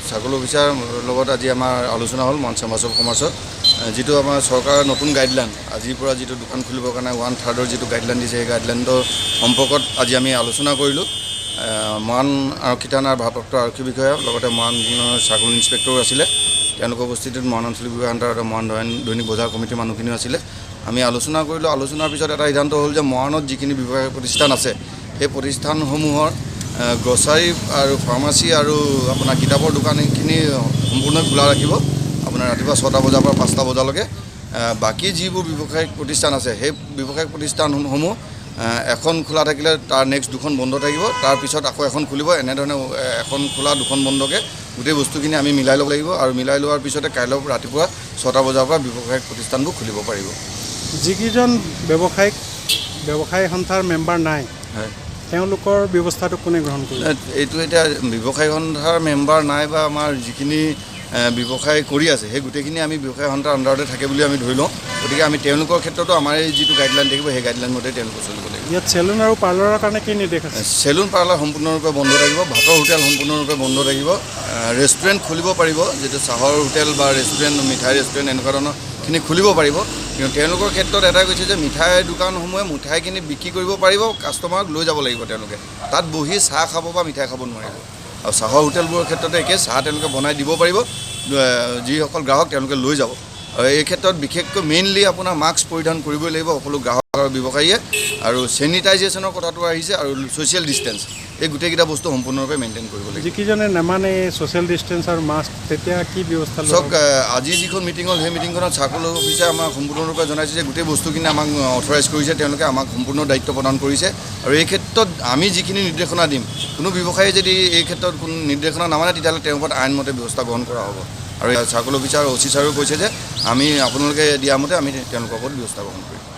ছাগল অফিচাৰ লগত আজি আমাৰ আলোচনা হ'ল মন চেম্বাৰ্ছ অফ কমাৰ্চত যিটো আমাৰ চৰকাৰৰ নতুন গাইডলাইন আজিৰ পৰা যিটো দোকান খুলিবৰ কাৰণে 1/3 যিটো গাইডলাইন দিছে সেই গাইডলাইনটোৰ সম্পৰ্কত আজি আমি আলোচনা কৰিলোঁ। মৰাণ আৰক্ষী থানাৰ ভাৰপ্ৰাপ্ত আৰক্ষী বিষয়া লগতে মৰাণৰ ছাগল ইন্সপেক্টৰো আছিলে। তেওঁলোকৰ উপস্থিতিত মৰাণ আঞ্চলিক বিভাগ আণ্ডাৰত মৰাণ দৈনিক বজাৰ কমিটিৰ মানুহখিনিও আছিলে। আমি আলোচনা কৰিলোঁ। আলোচনাৰ পিছত এটা সিদ্ধান্ত হ'ল যে মৰাণত যিখিনি ব্যৱসায়িক প্ৰতিষ্ঠান আছে সেই প্ৰতিষ্ঠানসমূহৰ গ্ৰছাৰী আৰু ফাৰ্মাচী আৰু আপোনাৰ কিতাপৰ দোকানখিনি সম্পূৰ্ণ খোলা ৰাখিব আপোনাৰ ৰাতিপুৱা 6টা বজাৰ পৰা 5টা বজালৈকে। বাকী যিবোৰ ব্যৱসায়িক প্ৰতিষ্ঠান আছে সেই ব্যৱসায়িক প্ৰতিষ্ঠানসমূহ এখন খোলা থাকিলে তাৰ নেক্সট দুখন বন্ধ থাকিব, তাৰপিছত আকৌ এখন খুলিব। এনেধৰণে এখন খোলা দুখন বন্ধকৈ গোটেই বস্তুখিনি আমি মিলাই ল'ব লাগিব আৰু মিলাই লোৱাৰ পিছতে কাইলৈ ৰাতিপুৱা 6টা বজাৰ পৰা ব্যৱসায়িক প্ৰতিষ্ঠানবোৰ খুলিব পাৰিব। যিকেইজন ব্যৱসায়ী সন্থাৰ মেম্বাৰ নাই হয় তেওঁলোকৰ ব্যৱস্থাটো কোনে গ্ৰহণ কৰিব? এইটো এতিয়া ব্যৱসায়িক সন্থাৰ মেম্বাৰ নাই বা আমাৰ যিখিনি ব্যৱসায় কৰি আছে সেই গোটেইখিনি আমি ব্যৱসায় সন্থাৰ আণ্ডাৰতে থাকে বুলি আমি ধৰি লওঁ। গতিকে আমি তেওঁলোকৰ ক্ষেত্ৰতো আমাৰ এই যিটো গাইডলাইন থাকিব সেই গাইডলাইন মতে তেওঁলোকে চলিব লাগিব। ইয়াত চেলুন আৰু পাৰ্লাৰৰ কাৰণে কি নিৰ্দেশ আছে? চেলুন পাৰ্লাৰ সম্পূৰ্ণৰূপে বন্ধ থাকিব, ভাতৰ হোটেল সম্পূৰ্ণৰূপে বন্ধ থাকিব। ৰেষ্টুৰেণ্ট খুলিব পাৰিব, যিটো চাহৰ হোটেল বা ৰেষ্টুৰেণ্ট মিঠাই ৰেষ্টুৰেণ্ট এনেকুৱা ধৰণৰখিনি খুলিব পাৰিব। কিন্তু তেওঁলোকৰ ক্ষেত্ৰত এটাই কৈছে যে মিঠাই দোকানসমূহে মিঠাইখিনি বিক্ৰী কৰিব পাৰিব, কাষ্টমাৰক লৈ যাব লাগিব। তেওঁলোকে তাত বহি চাহ খাব বা মিঠাই খাব নোৱাৰিব। আৰু চাহৰ হোটেলবোৰৰ ক্ষেত্ৰতে একে, চাহ তেওঁলোকে বনাই দিব পাৰিব, যিসকল গ্ৰাহক তেওঁলোকে লৈ যাব। আৰু এই ক্ষেত্ৰত বিশেষকৈ মেইনলি আপোনাৰ মাস্ক পৰিধান কৰিবই লাগিব সকলো গ্ৰাহক আৰু ব্যৱসায়ীয়ে, আৰু চেনিটাইজেশ্যনৰ কথাটো আহিছে আৰু ছ'চিয়েল ডিষ্টেঞ্চ, এই গোটেইকেইটা বস্তু সম্পূৰ্ণৰূপে মেইনটেইন কৰিব লাগিব। যিকেইজনে নামানে ছ'চিয়েল ডিষ্টেঞ্চ আৰু মাস্ক তেতিয়া কি ব্যৱস্থা ল'ব? চাওক, আজি যিখন মিটিং হ'ল সেই মিটিংখনত ছাগল অফিচাৰে আমাক সম্পূৰ্ণৰূপে জনাইছে যে গোটেই বস্তুখিনি আমাক অথৰাইজ কৰিছে, তেওঁলোকে আমাক সম্পূৰ্ণ দায়িত্ব প্ৰদান কৰিছে। আৰু এই ক্ষেত্ৰত আমি যিখিনি নিৰ্দেশনা দিম, কোনো ব্যৱসায়ীয়ে যদি এই ক্ষেত্ৰত কোনো নিৰ্দেশনা নামানে তেতিয়াহ'লে তেওঁৰ ওপৰত আইনমতে ব্যৱস্থা গ্ৰহণ কৰা হ'ব। আৰু ছাগল অফিচাৰ অচি ছাৰেও কৈছে যে আমি আপোনালোকে দিয়া মতে আমি তেওঁলোকৰ ওপৰত ব্যৱস্থা গ্ৰহণ কৰিম।